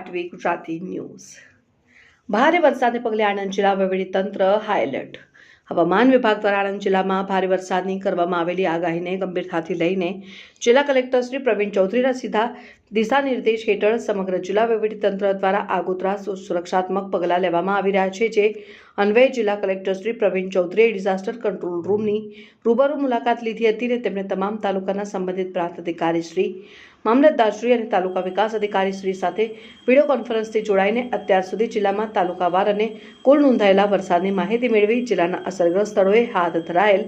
પાટવી Gujarati news. ભારે વરસાદને પગલે આણંદ જિલ્લા વહીવટીતંત્ર હાઈ એલર્ટ। હવામાન વિભાગ દ્વારા આણંદ જિલ્લામાં ભારે વરસાદની કરવામાં આવેલી આગાહીને ગંભીરતાથી લઈને જિલ્લા કલેક્ટર શ્રી પ્રવીણ ચૌધરીના સીધા દિશા નિર્દેશ હેઠળ સમગ્ર જિલ્લા વહીવટીતંત્ર દ્વારા આગોતરા સુરક્ષાત્મક પગલાં લેવામાં આવી રહ્યા છે। જે અન્વયે જિલ્લા કલેક્ટર શ્રી પ્રવીણ ચૌધરીએ ડિઝાસ્ટર કંટ્રોલ રૂમની રૂબરૂ મુલાકાત લીધી હતી અને તેમણે તમામ તાલુકાના સંબંધિત પ્રાંત અધિકારી શ્રી, મામલતદારશ્રી અને તાલુકા વિકાસ અધિકારી શ્રી સાથે વિડીયો કોન્ફરન્સથી જોડાઈને અત્યાર સુધી જિલ્લામાં તાલુકાવાર અને કુલ નોંધાયેલા વરસાદની માહિતી મેળવી જિલ્લાના અસરગ્રસ્ત સ્થળોએ હાથ ધરાયેલ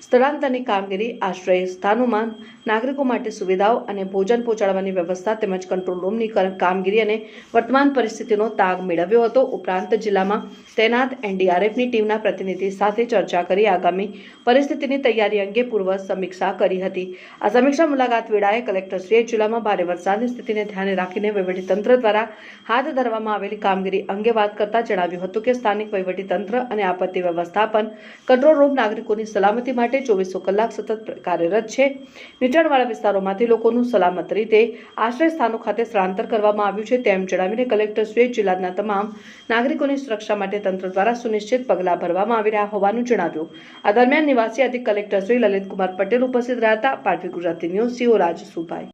સ્થળાંતરની કામગીરી, આશ્રય સ્થાનોમાં નાગરિકો માટે સુવિધાઓ અને ભોજન પહોંચાડવાની વ્યવસ્થા તેમજ કંટ્રોલ રૂમની કામગીરી અને વર્તમાન પરિસ્થિતિનો તાગ મેળવ્યો હતો। ઉપરાંત જિલ્લામાં તૈનાત એનડીઆરએફની ટીમના પ્રતિનિધિ સાથે ચર્ચા કરી આગામી પરિસ્થિતિની તૈયારી અંગે પૂર્વ સમીક્ષા કરી હતી। આ સમીક્ષા મુલાકાત વેળાએ કલેક્ટરશ્રીએ જિલ્લામાં ભારે વરસાદની સ્થિતિને ધ્યાને રાખીને વહીવટીતંત્ર દ્વારા હાથ ધરવામાં આવેલી કામગીરી અંગે વાત કરતા જણાવ્યું હતું કે સ્થાનિક વહીવટીતંત્ર અને આપત્તિ વ્યવસ્થાપન કંટ્રોલ રૂમ નાગરિકોની સલામતી માટે 24 કલાક સતત કાર્યરત છે। નીચાણવાળા વિસ્તારોમાંથી લોકોનું સલામત રીતે આશ્રય સ્થાનો ખાતે સ્થળાંતર કરવામાં આવ્યું છે તેમ જણાવીને કલેક્ટરશ્રીએ જિલ્લાના તમામ નાગરિકોની સુરક્ષા માટે તંત્ર દ્વારા સુનિશ્ચિત પગલાં ભરવામાં આવી રહ્યા હોવાનું જણાવ્યું। આ દરમિયાન નિવાસી અધિક કલેક્ટર શ્રી લલિતકુમાર પટેલ ઉપસ્થિત રહ્યા હતા। પાટવી ગુજરાતી ન્યૂઝ સીઓ રાજસુભાઈ।